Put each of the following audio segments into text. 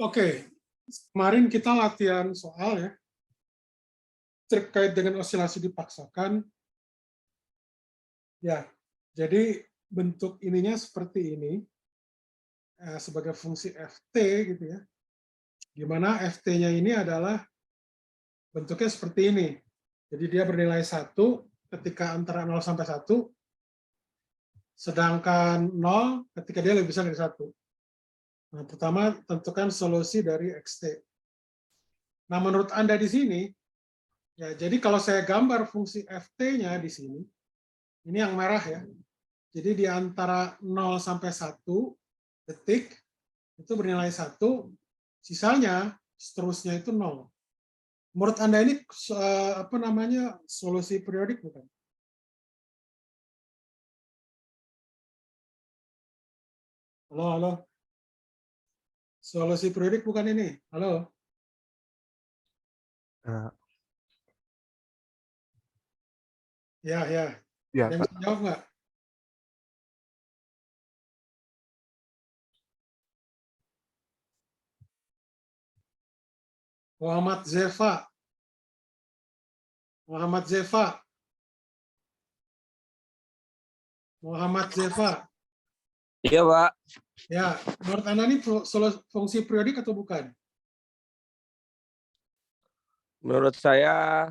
Oke, kemarin kita latihan soal ya terkait dengan osilasi dipaksakan. Ya, jadi bentuk ininya seperti ini sebagai fungsi ft gitu ya. Gimana ft-nya ini adalah bentuknya seperti ini. Jadi dia bernilai 1 ketika antara 0 sampai 1, sedangkan 0 ketika dia lebih besar dari 1. Nah, pertama tentukan solusi dari xt. Nah, menurut Anda di sini, ya jadi kalau saya gambar fungsi ft-nya di sini, ini yang merah ya. Jadi di antara 0 sampai 1 detik itu bernilai 1, sisanya seterusnya itu 0. Menurut Anda ini apa namanya solusi periodik bukan? Halo, halo. Solusi periodik bukan ini? Halo. Ya, ya. Ya, Ada yang Pak. bisa jawab nggak? Muhammad Zefa. Muhammad Zefa. Muhammad Zefa. Iya, Pak. Ya, menurut Anda ini fungsi periodik atau bukan? Menurut saya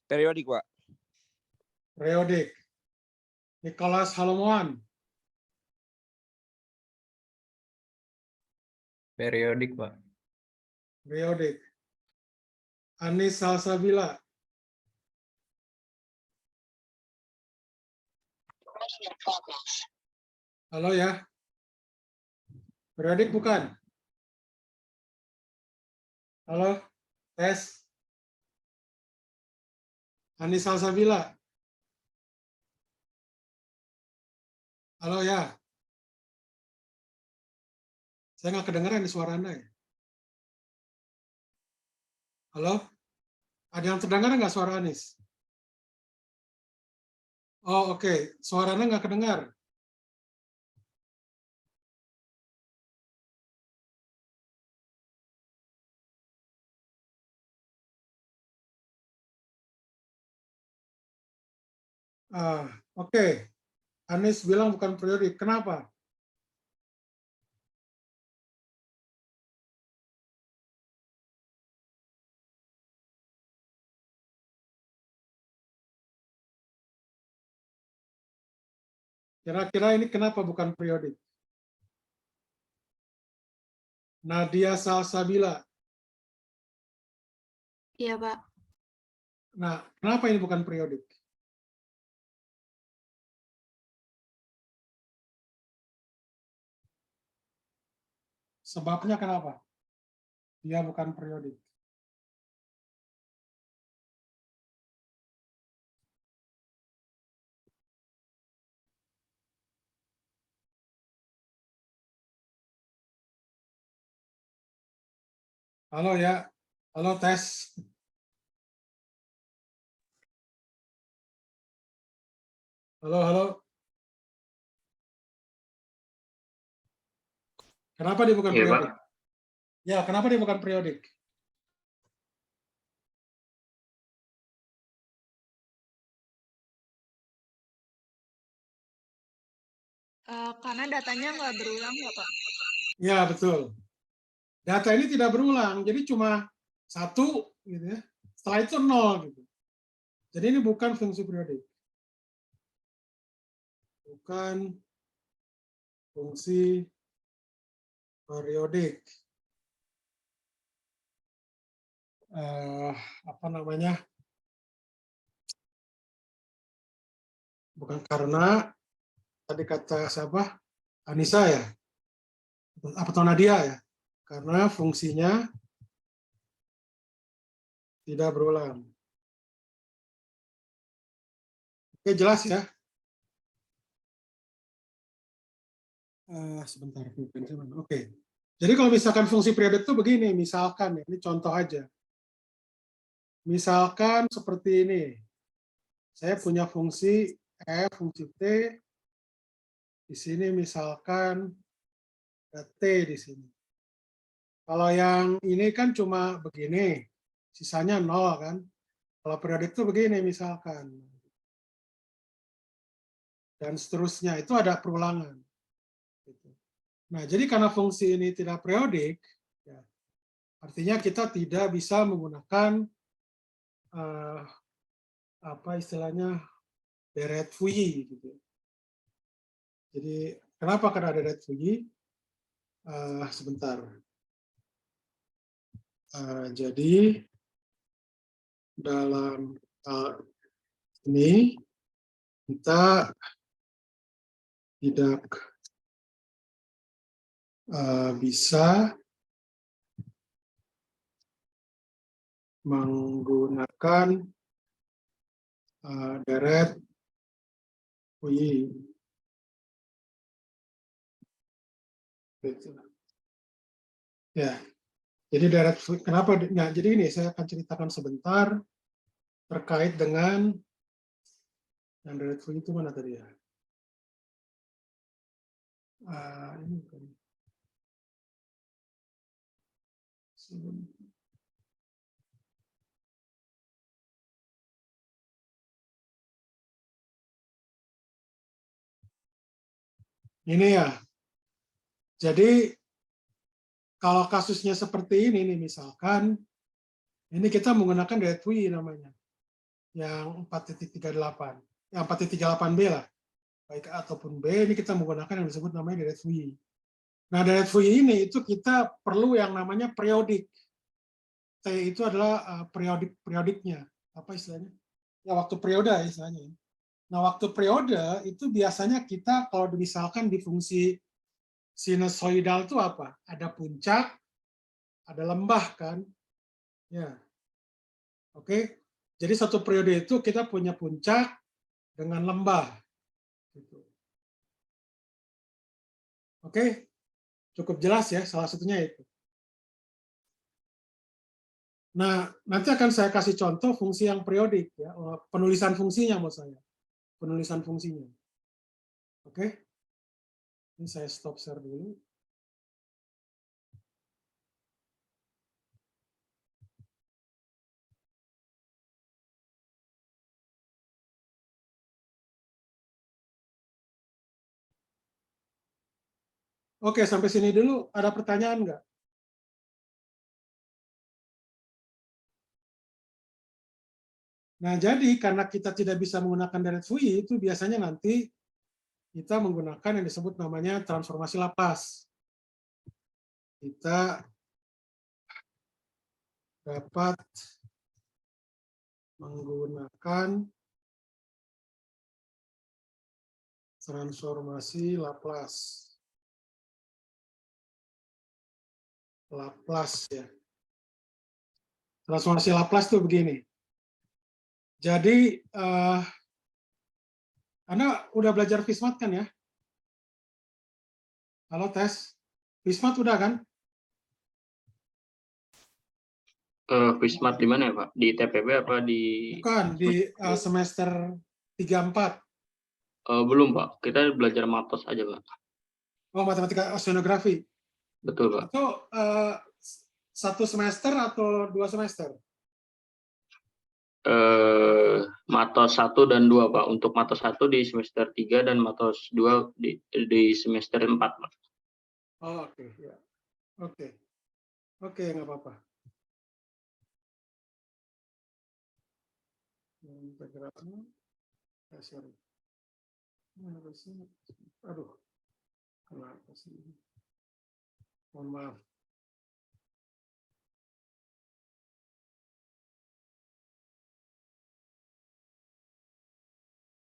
periodik, Pak. Periodik. Nicholas Halomoan. Periodik, Pak. Periodik. Anis Salsabila. Halo ya. Periodik bukan? Halo, tes. Anis Salsabila. Halo ya. Saya nggak kedengeran di suara Anda ya. Halo? Ada yang terdengar nggak suara Anis? Oh, oke. Suara Anda nggak kedengar. Oke. Anis bilang bukan periodik. Kenapa? Kira-kira ini kenapa bukan periodik? Nadia Salsabila. Iya, Pak. Nah, kenapa ini bukan periodik? Sebabnya kenapa? Dia bukan periodik. Halo ya. Halo tes. Halo, halo. Kenapa dia bukan Iya, Pak. periodik? Ya, kenapa dia bukan periodik? Karena datanya nggak berulang ya, Pak? Ya, betul. Data ini tidak berulang, jadi cuma 1, gitu ya. Setelah itu 0, gitu. Jadi ini bukan fungsi periodik. Bukan fungsi periodik. Apa namanya? Bukan karena tadi kata siapa? Anissa ya? Atau Nadia ya? Karena fungsinya tidak berulang. Oke, jelas ya? Sebentar. Oke. Jadi kalau misalkan fungsi periodik itu begini, misalkan ya, ini contoh aja. Misalkan seperti ini. Saya punya fungsi F, fungsi T, Di sini misalkan ada T di sini. Kalau yang ini kan cuma begini, sisanya 0 kan. Kalau periodik itu begini misalkan. Dan seterusnya, itu ada perulangan. Nah, jadi karena fungsi ini tidak periodik, ya, artinya kita tidak bisa menggunakan apa istilahnya deret Fouilly gitu. Jadi kenapa? Karena ada deret Fouilly. Sebentar. Jadi dalam ini kita tidak bisa menggunakan deret Fouilly. Ya, jadi deret Fouilly, kenapa? Nah, jadi ini saya akan ceritakan sebentar terkait dengan yang deret Fouilly itu mana tadi ya? Ini bukan. Ini ya. Jadi kalau kasusnya seperti ini nih, misalkan ini kita menggunakan deret Fouilly namanya, yang 4.38, yang 4.38B lah, baik A ataupun B, ini kita menggunakan yang disebut namanya deret Fouilly. Nah, deret Fouilly ini itu kita perlu yang namanya periodik. T itu adalah periodiknya, apa istilahnya? Ya, waktu periode istilahnya. Nah, waktu periode itu biasanya kita kalau misalkan di fungsi sinusoidal itu apa? Ada puncak, ada lembah kan? Ya. Oke. Jadi satu periode itu kita punya puncak dengan lembah. Gitu. Oke. Cukup jelas ya, salah satunya itu. Nah, nanti akan saya kasih contoh fungsi yang periodik ya, penulisan fungsinya maksud saya. Penulisan fungsinya. Oke. Ini saya stop share dulu. Oke, sampai sini dulu. Ada pertanyaan nggak? Nah, jadi karena kita tidak bisa menggunakan deret Fouilly, itu biasanya nanti kita menggunakan yang disebut namanya transformasi Laplace. Kita dapat menggunakan transformasi Laplace. Laplace ya. Transformasi Laplace itu begini. Jadi Anda udah belajar Fismat kan ya? Halo tes. Fismat udah kan? Fismat di mana ya Pak? Di TPB apa di? Bukan, di semester 3-4. Belum Pak, kita belajar matos aja Pak. Oh, matematika oceanografi. Betul Pak. Itu 1 semester atau 2 semester? Matos 1 dan 2 Pak. Untuk matos 1 di semester 3 dan matos 2 di semester 4 Pak. Oh, oke. Ya. Oke. Oke, nggak apa-apa. Sorry. Aduh. Kenapa sih? Mohon maaf.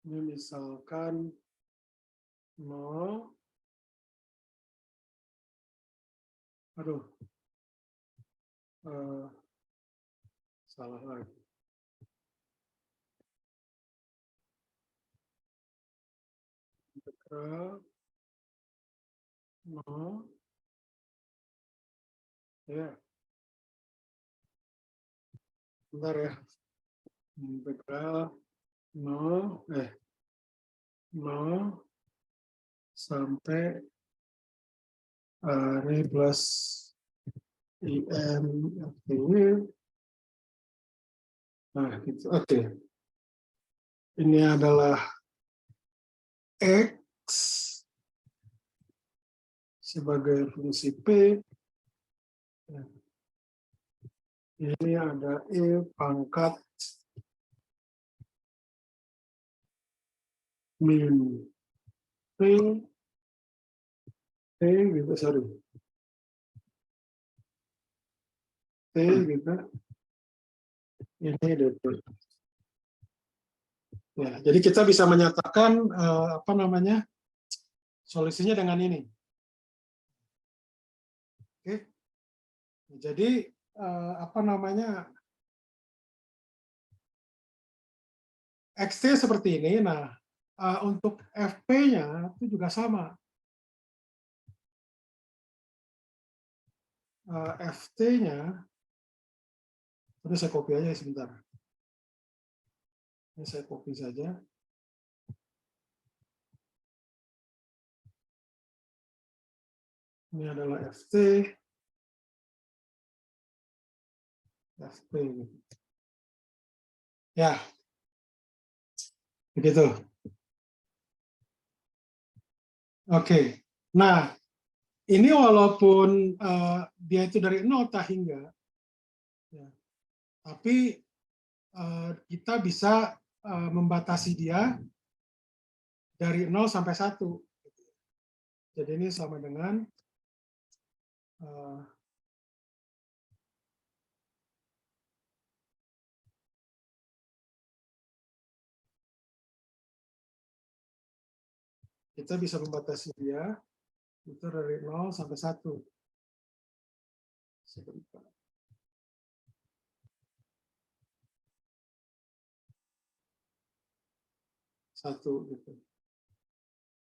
Ini misalkan 0. Aduh. Salah lagi. Integral 0. Ya. Bentar ya. Integral 0. 0 sampai ini plus IM ini. Nah, gitu. Oke. Ini adalah X sebagai fungsi P. Ini ada E pangkat min P, T gitu, sorry. T gitu. Ini DP. Ya, jadi kita bisa menyatakan apa namanya solusinya dengan ini. Oke. Jadi apa namanya XT seperti ini. Nah, untuk FP-nya itu juga sama. FT-nya, ini saya copy aja sebentar. Ini saya copy saja. Ini adalah FT. FP. Ya. Begitu. Oke. Nah, ini walaupun dia itu dari 0 tak hingga, ya, tapi kita bisa membatasi dia dari 0 sampai 1. Jadi ini sama dengan kita bisa membatasi dia itu dari 0 sampai 1. Sebentar. Satu gitu.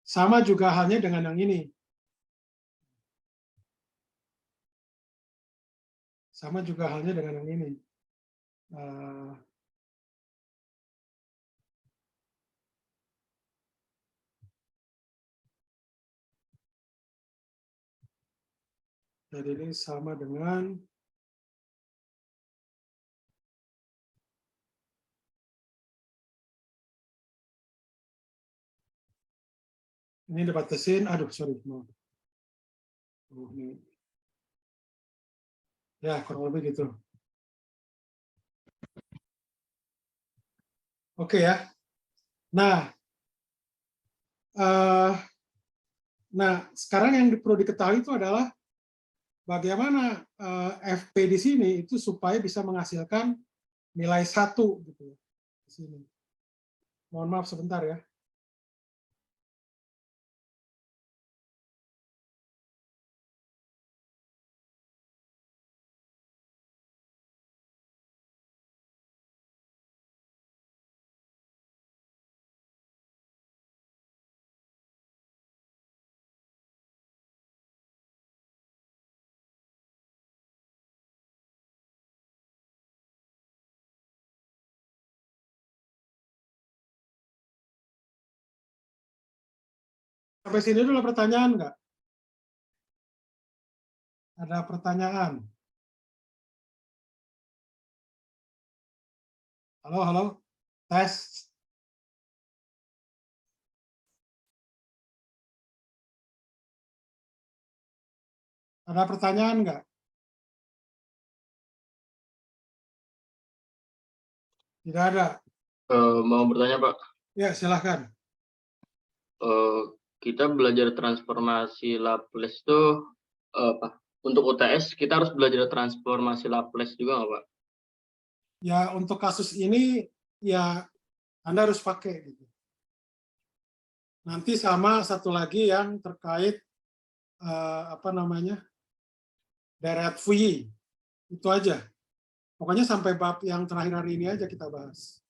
Sama juga halnya dengan yang ini. Sama juga halnya dengan yang ini. Jadi ini sama dengan ini dibatasin, aduh sorry, mau. Ini. Ya, kurang lebih gitu. Oke ya. Nah, sekarang yang perlu diketahui itu adalah bagaimana FP di sini itu supaya bisa menghasilkan nilai 1 gitu di sini. Mohon maaf sebentar ya. Sampai sini dulu pertanyaan nggak? Ada pertanyaan? Halo, halo? Tes? Ada pertanyaan nggak? Tidak ada. Mau bertanya, Pak. Ya, silahkan. Kita belajar transformasi Laplace itu apa? Untuk UTS kita harus belajar transformasi Laplace juga nggak, Pak? Ya, untuk kasus ini ya Anda harus pakai gitu. Nanti sama satu lagi yang terkait apa namanya? Deret Fouillé. Itu aja. Pokoknya sampai bab yang terakhir hari ini aja kita bahas.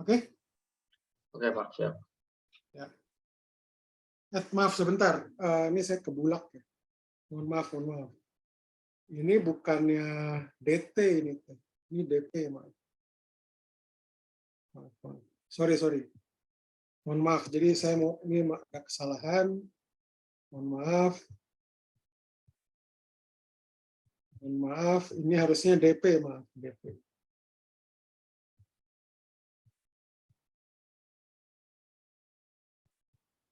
Oke? Oke, Pak, siap. Ya. Maaf sebentar, ini saya kebulak ya. Mohon maaf. Ini bukannya DT ini DP, maaf. Sorry. Mohon maaf, jadi saya mau ini ada kesalahan. Mohon maaf. Mohon maaf, ini harusnya DP, maaf, DP.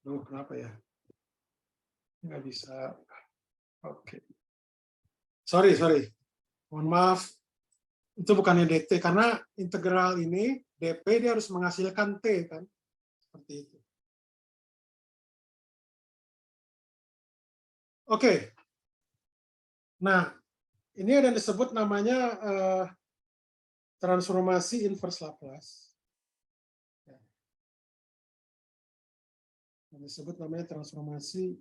Duh, kenapa ya? Nggak bisa. Oke. Sorry. Mohon maaf. Itu bukannya DT, karena integral ini, DP dia harus menghasilkan T, kan? Seperti itu. Oke. Nah, ini ada yang disebut namanya transformasi inverse Laplace. Yang disebut namanya transformasi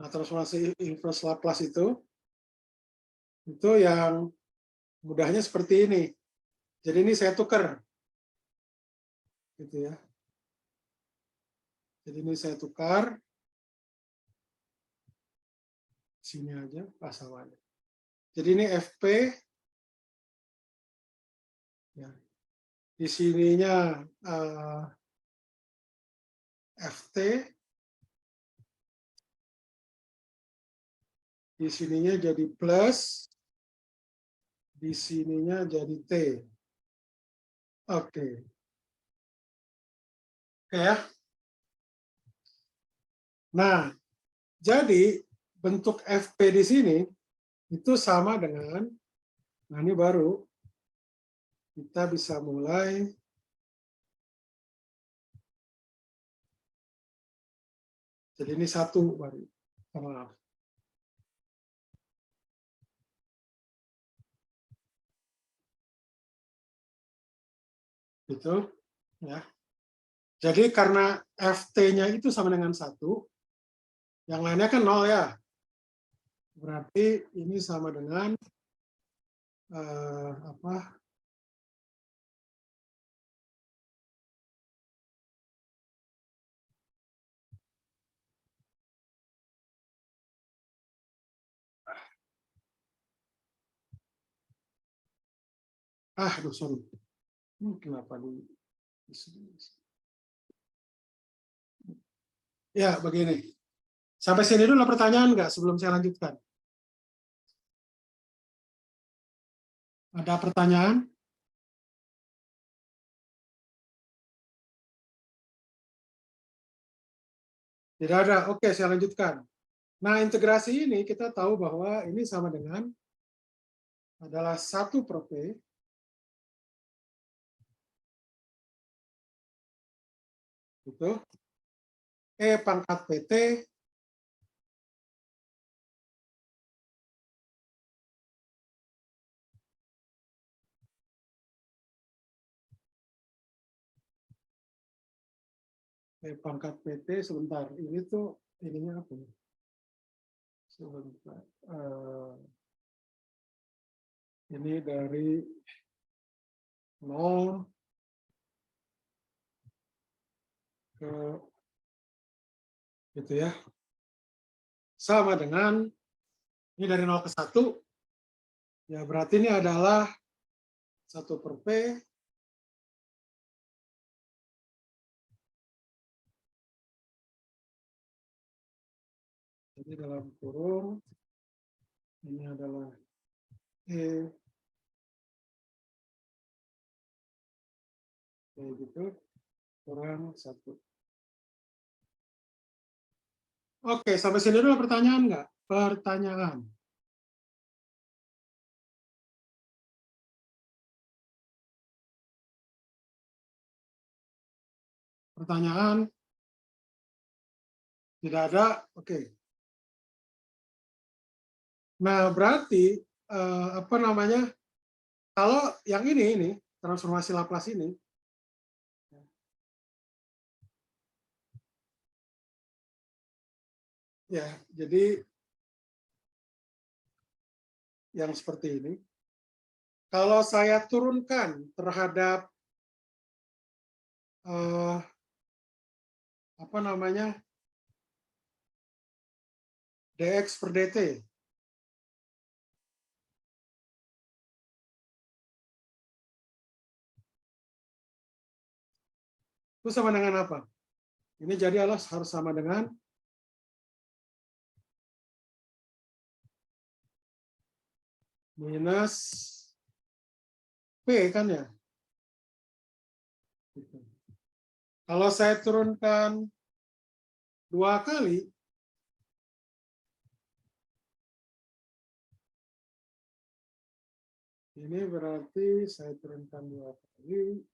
transformasi inverse Laplace itu yang mudahnya seperti ini. Jadi ini saya tukar, gitu ya. Jadi ini saya tukar, sini aja pasawannya. Jadi ini FP, ya. Di sininya FT, di sininya jadi plus, di sininya jadi T. Oke. Oke ya. Nah, jadi bentuk FP di sini itu sama dengan, nah ini baru kita bisa mulai jadi ini satu baru. Maaf. Gitu ya. Jadi karena FT-nya itu sama dengan 1, yang lainnya kan 0 ya. Berarti ini sama dengan apa? Aduh, sorry. Kenapa di sini? Ya, begini. Sampai sini dulu pertanyaan nggak sebelum saya lanjutkan? Ada pertanyaan? Tidak ada. Oke, saya lanjutkan. Nah, integrasi ini kita tahu bahwa ini sama dengan adalah 1 per P itu E pangkat PT pangkat PT sebentar. Ini tuh ininya apa? Sebentar. Ini dari 0 ke gitu ya. Sama dengan ini dari 0 ke 1. Ya, berarti ini adalah 1 per P jadi dalam kurung ini adalah E kayak gitu kurang 1. Oke, sampai sini dulu pertanyaan nggak? Pertanyaan. Pertanyaan? Tidak ada? Oke. Nah, berarti apa namanya? Kalau yang ini transformasi Laplace ini ya, jadi yang seperti ini. Kalau saya turunkan terhadap apa namanya, dx per dt. Itu sama dengan apa? Ini jadi harus sama dengan minus P kan ya? Kalau saya turunkan 2 kali, ini berarti saya turunkan 2 kali.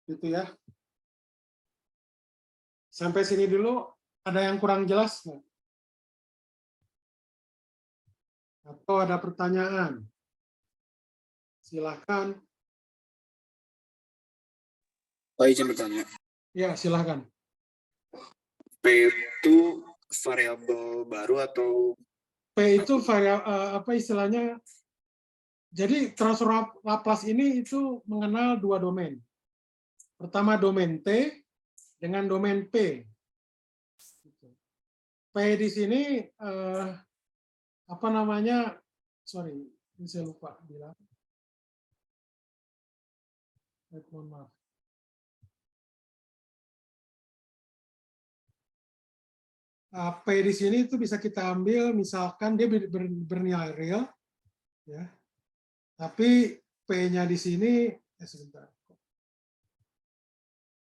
Gitu ya. Sampai sini dulu, ada yang kurang jelas nggak? Atau ada pertanyaan? Silakan. Oh, izin bertanya. Ya, silakan. P itu variabel baru atau P itu apa istilahnya? Jadi transform Laplace ini itu mengenal 2 domain. Pertama domain T dengan domain P. P di sini apa namanya? Sorry, ini saya lupa bilang. Mohon maaf. P di sini itu bisa kita ambil, misalkan dia bernilai real, ya. Tapi P-nya di sini, sebentar.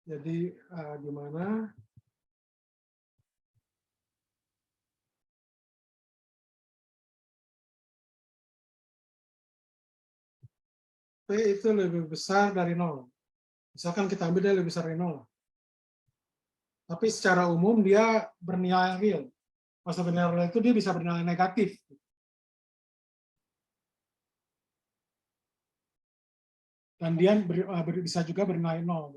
Jadi di mana? P itu lebih besar dari 0. Misalkan kita ambil dia lebih besar dari 0. Tapi secara umum dia bernilai real. Masa bernilai real itu dia bisa bernilai negatif. Dan dia bisa juga bernilai 0.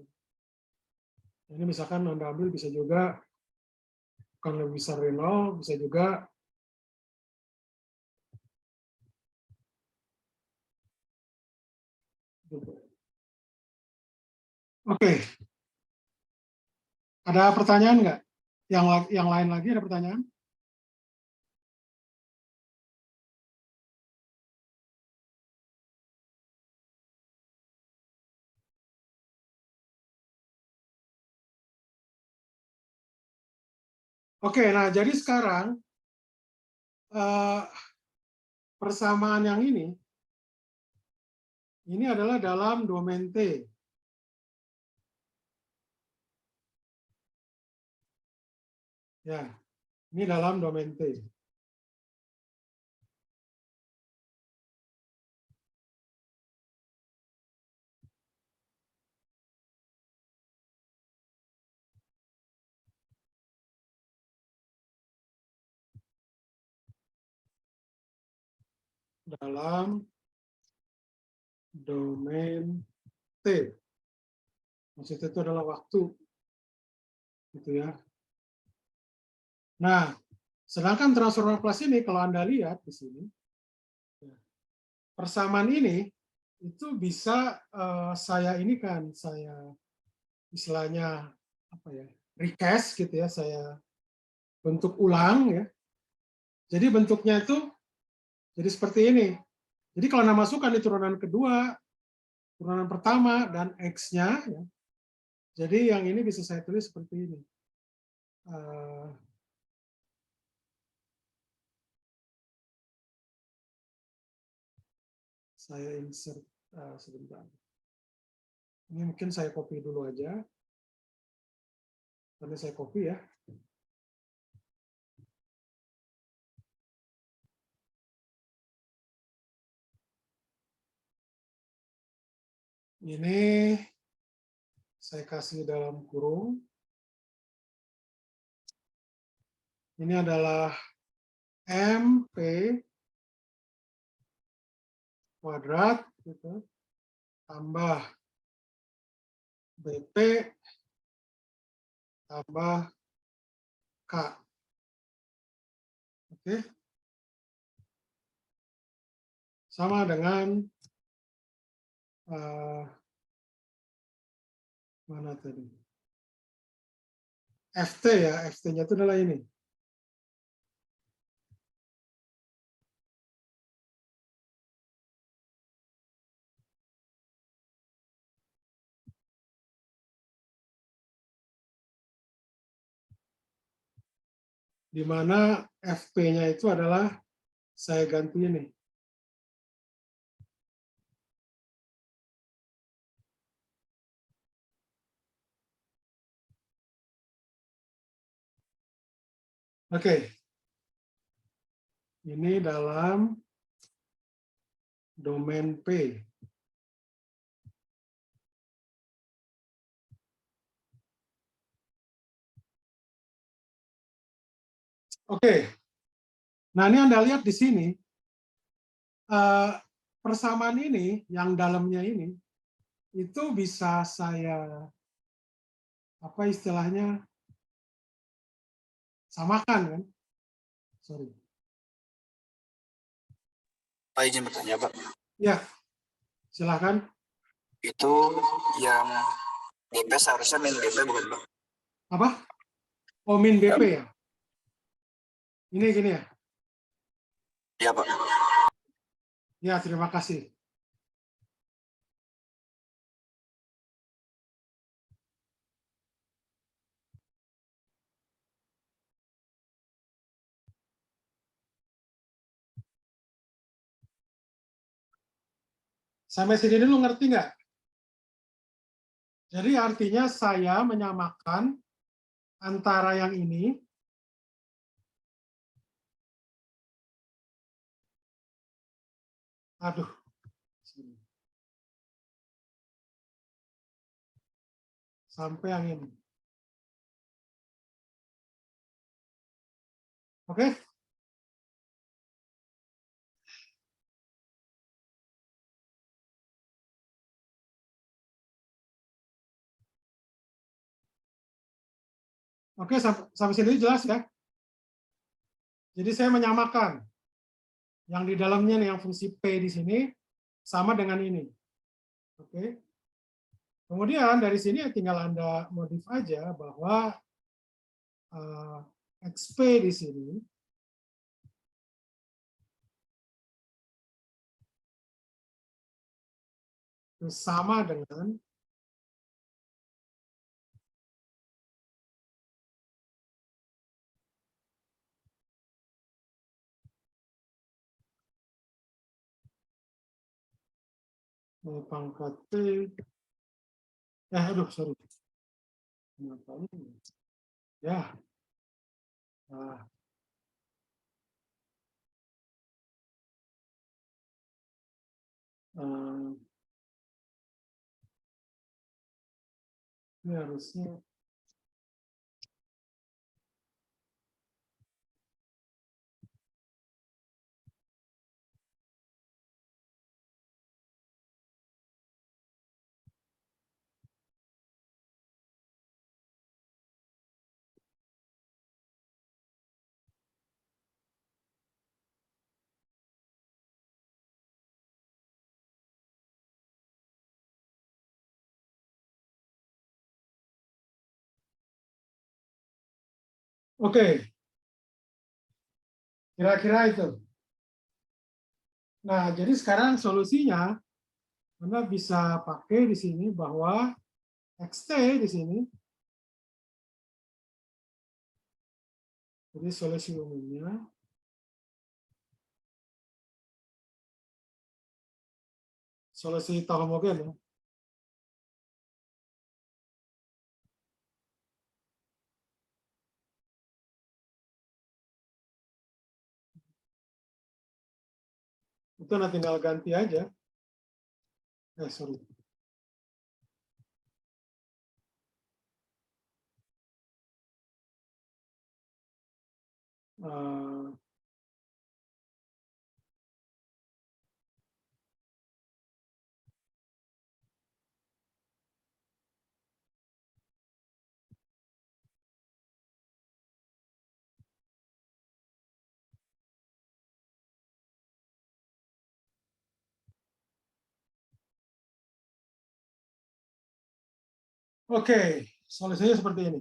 Ini misalkan Anda ambil bisa juga bukan lebih besar dari 0, bisa juga Oke. Ada pertanyaan nggak? Yang lain lagi ada pertanyaan? Oke, nah jadi sekarang persamaan yang ini adalah dalam domain T. Ya, ini dalam domain T. Dalam domain T. Maksudnya itu adalah waktu. Gitu ya. Nah, sedangkan transform Laplace ini, kalau Anda lihat di sini, persamaan ini itu bisa saya istilahnya apa ya, recast gitu ya, saya bentuk ulang ya. Jadi bentuknya itu jadi seperti ini. Jadi kalau Anda masukkan di turunan kedua, turunan pertama, dan X-nya, ya, jadi yang ini bisa saya tulis seperti ini. Saya insert sebentar. Ini mungkin saya copy dulu aja. Karena saya copy ya. Ini saya kasih dalam kurung. Ini adalah MP kuadrat gitu, tambah BP tambah K. Oke. Sama dengan mana tadi? FT ya, FT-nya itu adalah ini. Di mana FP-nya itu adalah saya ganti ini. Oke. Ini dalam domain P. Oke. Nah, ini Anda lihat di sini, persamaan ini, yang dalamnya ini, itu bisa saya, apa istilahnya, samakan, kan? Sorry. Pak izin bertanya, Pak. Ya, silakan. Itu yang BP seharusnya min BP bukan, Pak? Apa? Oh, min BP ya? Ini gini ya? Iya, Pak. Ya, terima kasih. Sampai sini dulu ngerti nggak? Jadi artinya saya menyamakan antara yang ini sampai yang ini. Oke? Oke, sampai sini jelas ya? Jadi saya menyamakan yang di dalamnya nih, yang fungsi P di sini sama dengan ini. Oke. Kemudian dari sini tinggal Anda modif aja bahwa XP di sini itu sama dengan pangkat T. Sorry. Kenapa ini? Ya. Nah. Ini harusnya oke. Kira-kira itu. Nah, jadi sekarang solusinya Anda bisa pakai di sini bahwa XT di sini. Jadi solusi umumnya solusi homogen ya. Itu nanti tinggal ganti aja. Sorry. Oke, solusinya seperti ini.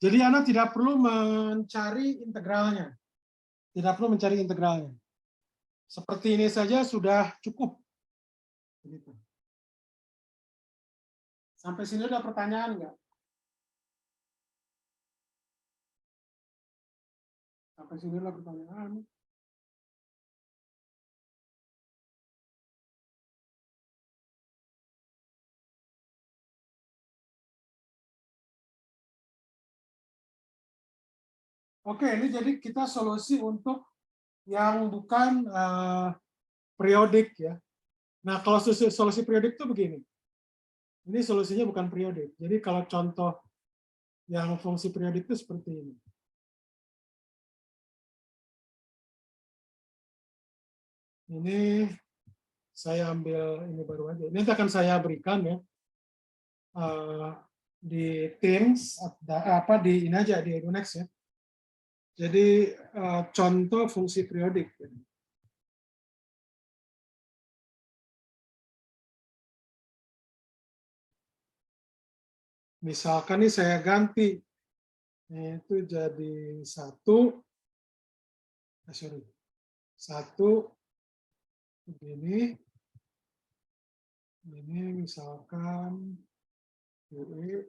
Jadi Anda tidak perlu mencari integralnya. Tidak perlu mencari integralnya. Seperti ini saja sudah cukup. Begitu. Sampai sini ada pertanyaan nggak? Sampai sini ada pertanyaan. Oke, ini jadi kita solusi untuk yang bukan periodik ya. Nah, kalau solusi periodik itu begini. Ini solusinya bukan periodik. Jadi kalau contoh yang fungsi periodik itu seperti ini. Ini saya ambil ini baru aja. Ini nanti akan saya berikan ya di Teams apa di ini aja di EduNext ya. Jadi contoh fungsi periodik. Misalkan nih saya ganti itu jadi 1 begini, ini misalkan dulu.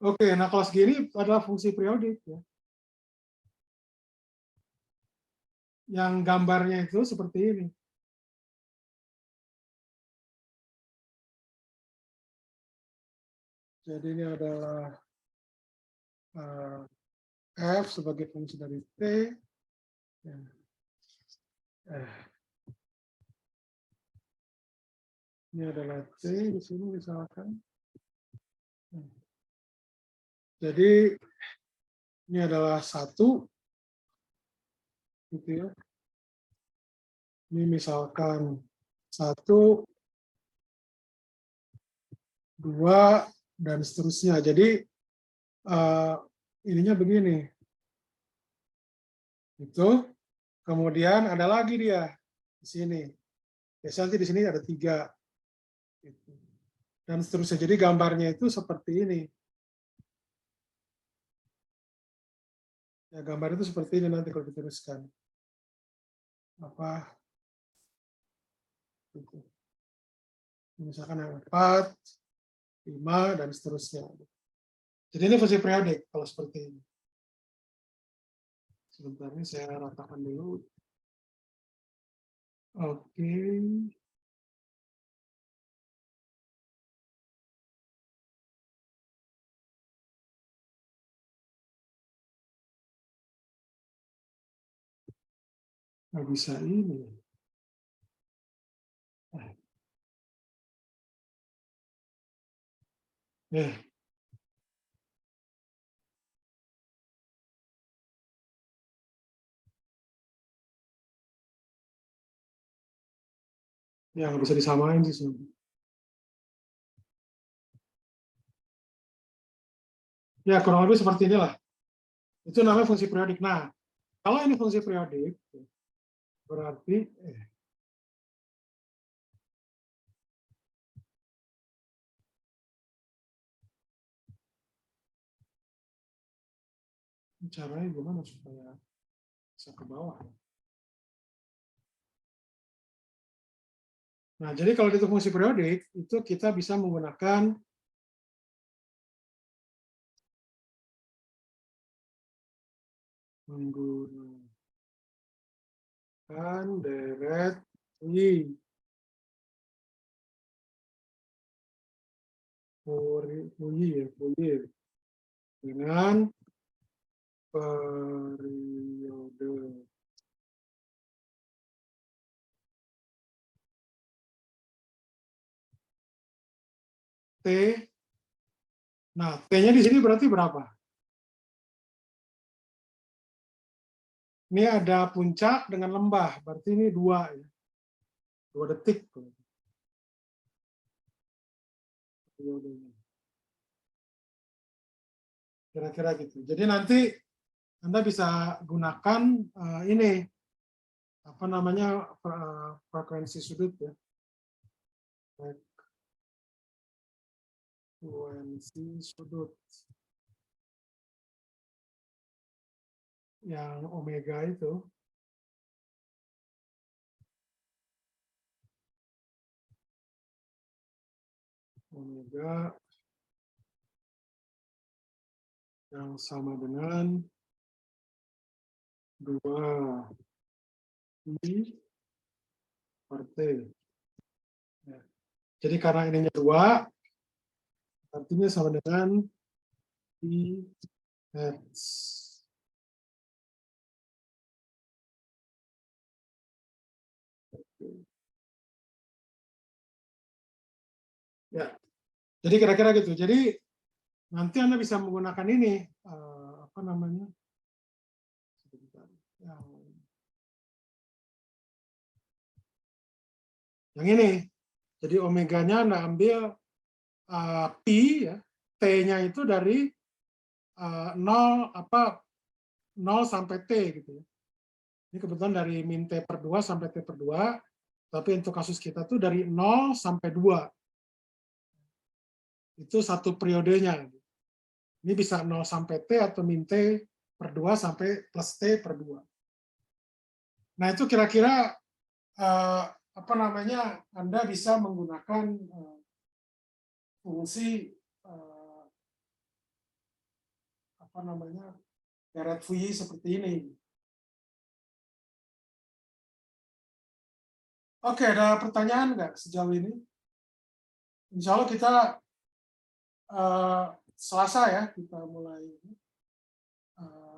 Oke, nah kalau segini adalah fungsi periodik ya. Yang gambarnya itu seperti ini. Jadi ini adalah F sebagai fungsi dari T. Ini adalah T di sini misalkan. Jadi ini adalah 1. Gitu ya. Ini misalkan 1, 2, dan seterusnya. Jadi ininya begini. Itu. Kemudian ada lagi dia di sini. Biasanya nanti di sini ada 3. Dan seterusnya. Jadi gambarnya itu seperti ini. Ya, gambar itu seperti ini nanti kalau diteruskan. Apa? Gitu. Misalkan yang 4, 5, dan seterusnya. Jadi ini fungsi periodik kalau seperti ini. Sebentar ini saya ratakan dulu. Oke. Nggak bisa ini. Ya, nggak bisa disamain sih sebenarnya. Ya, kurang lebih seperti inilah. Itu namanya fungsi periodik. Nah, kalau ini fungsi periodik, berarti caranya gimana supaya bisa ke bawah. Nah, jadi kalau itu fungsi periodik, itu kita bisa menggunakan deret I Fourier dengan periode T. Nah, T-nya di sini berarti berapa? Ini ada puncak dengan lembah, berarti ini 2 ya. 2 detik. Kira-kira gitu. Jadi nanti Anda bisa gunakan ini apa namanya frekuensi sudut ya. Frekuensi sudut yang omega itu. Omega yang sama dengan 2 I per T. Ya. Jadi karena ininya 2, artinya sama dengan I Hertz. Ya, jadi kira-kira gitu. Jadi nanti Anda bisa menggunakan ini apa namanya? Yang ini. Jadi omeganya Anda ambil pi ya, T-nya itu dari 0 sampai T gitu ya. Ini kebetulan dari min T per 2 sampai T per 2, tapi untuk kasus kita tuh dari 0 sampai 2. Itu satu periodenya. Ini bisa 0 sampai T atau min T per 2 sampai plus T per 2. Nah, itu kira-kira apa namanya, Anda bisa menggunakan fungsi apa namanya, deret Fourier seperti ini. Oke, ada pertanyaan nggak sejauh ini? Insya Allah kita Selasa ya, kita mulai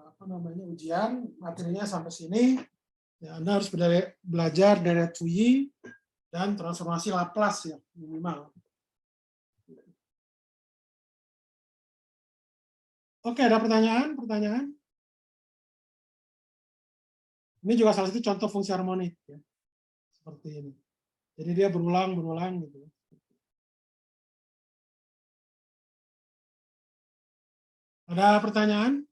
apa namanya, ujian, materinya sampai sini. Ya, Anda harus belajar deret Fourier dan transformasi Laplace ya, minimal. Oke, ada pertanyaan? Ini juga salah satu contoh fungsi harmonik ya. Seperti ini. Jadi dia berulang gitu. Ada pertanyaan?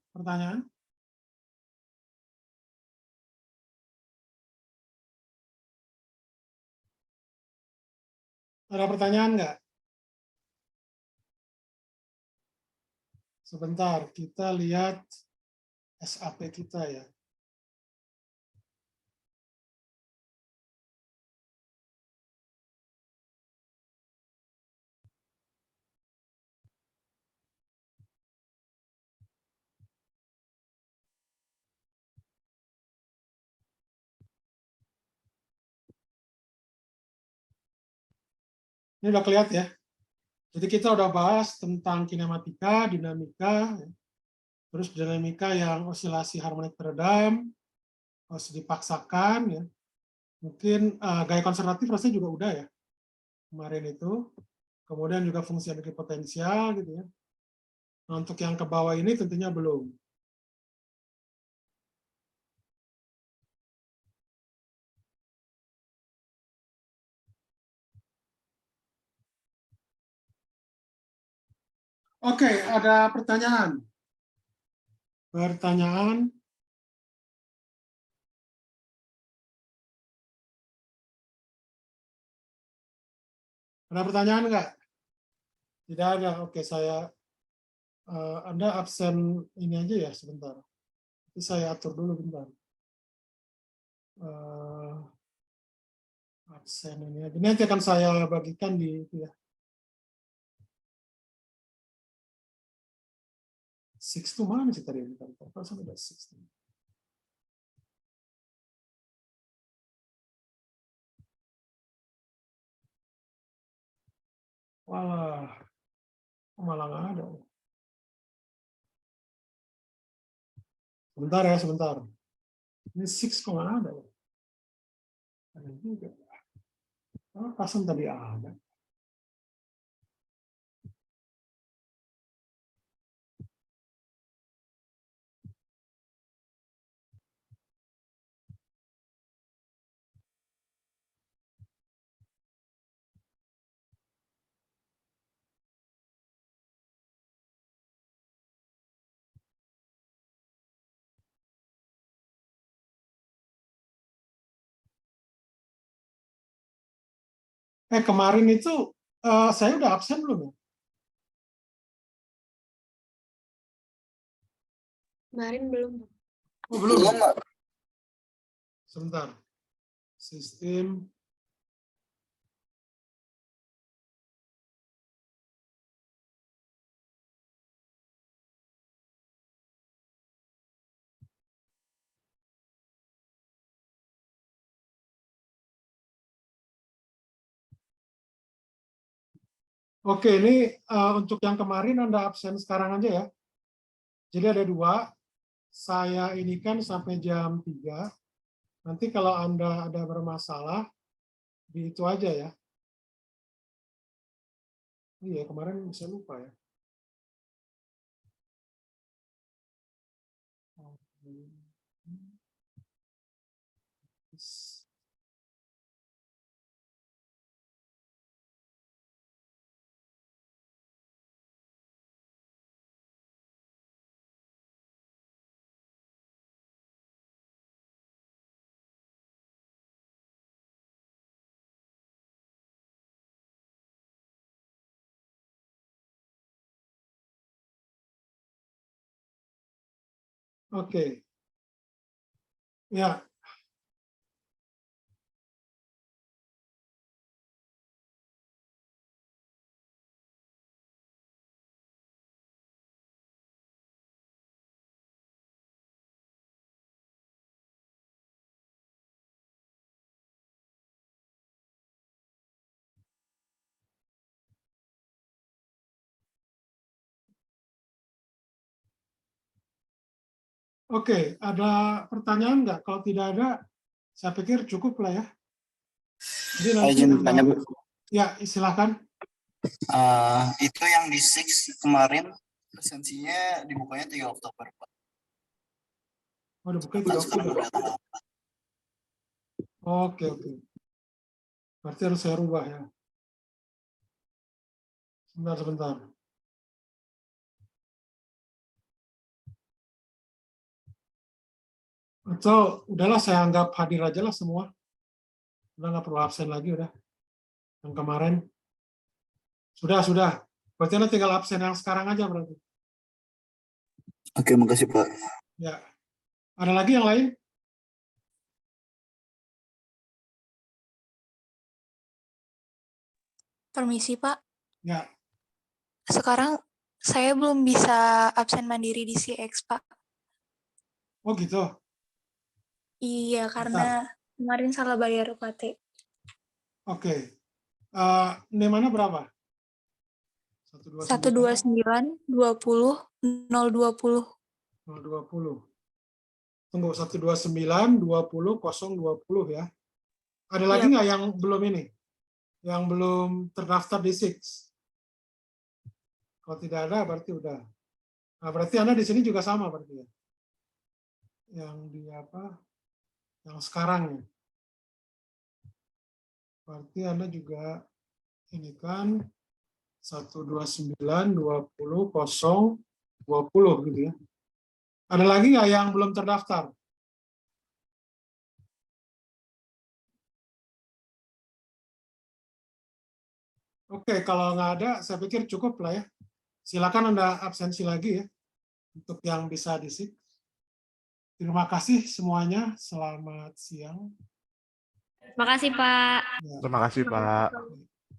Ada pertanyaan nggak? Sebentar, kita lihat SAP kita ya. Ini udah kelihatan ya. Jadi kita udah bahas tentang kinematika, dinamika, terus dinamika yang osilasi harmonik teredam, harus dipaksakan ya. Mungkin gaya konservatif rasanya juga udah ya kemarin itu. Kemudian juga fungsi energi potensial gitu ya. Nah, untuk yang ke bawah ini tentunya belum. Oke, ada pertanyaan? Ada pertanyaan nggak? Tidak ada. Oke, Anda absen ini aja ya sebentar. Nanti saya atur dulu bentar. Absen ini aja. Nanti akan saya bagikan di itu ya. 6 tuh mana sih tadi? Bentar. Sampai ada 6. Wah, malah nggak ada. Sebentar. Ini 6 kok nggak ada. Ada juga. Pasang tadi ada. Kemarin itu saya udah absen belum ya? Kemarin belum. Oh, belum. Belum, Pak. Sebentar. Sistem. Oke, ini untuk yang kemarin Anda absen sekarang aja ya. Jadi ada 2. Saya ini kan sampai jam 3. Nanti kalau Anda ada bermasalah, di itu aja ya. Iya, kemarin saya lupa ya. Oke. Ya. Oke, ada pertanyaan nggak? Kalau tidak ada, saya pikir cukup lah ya. Jadi Saya nanti izin Anda- tanya, Bu. Ya, silakan. Itu yang di 6 kemarin presensinya dibukanya 3 Oktober, Pak. Oh, udah buka Kan 3 sekarang Oktober. udah tanggal. Oke. Berarti harus saya rubah ya. Sebentar. Atau udahlah saya anggap hadir aja lah semua. Udah nggak perlu absen lagi udah. Yang kemarin. Sudah. Berarti Anda tinggal absen yang sekarang aja berarti. Oke, makasih, Pak. Ya. Ada lagi yang lain? Permisi, Pak. Ya. Sekarang saya belum bisa absen mandiri di CX, Pak. Oh gitu. Iya, karena kemarin salah bayar UKT. Oke. Nemanya berapa? 129 20 020. 020. Tunggu, 129 20 020 ya. Ada lagi Iya. nggak yang belum ini? Yang belum terdaftar di SIX? Kalau tidak ada berarti udah. Nah, berarti Anda di sini juga sama berarti ya. Yang di apa? Yang sekarang ya. Berarti Anda juga ini kan 129 20 020 gitu ya. Ada lagi nggak yang belum terdaftar? Oke, kalau nggak ada, saya pikir cukup lah ya. Silakan Anda absensi lagi ya, untuk yang bisa di-SIX. Terima kasih semuanya, selamat siang. Terima kasih, Pak. Ya. Terima kasih, Pak.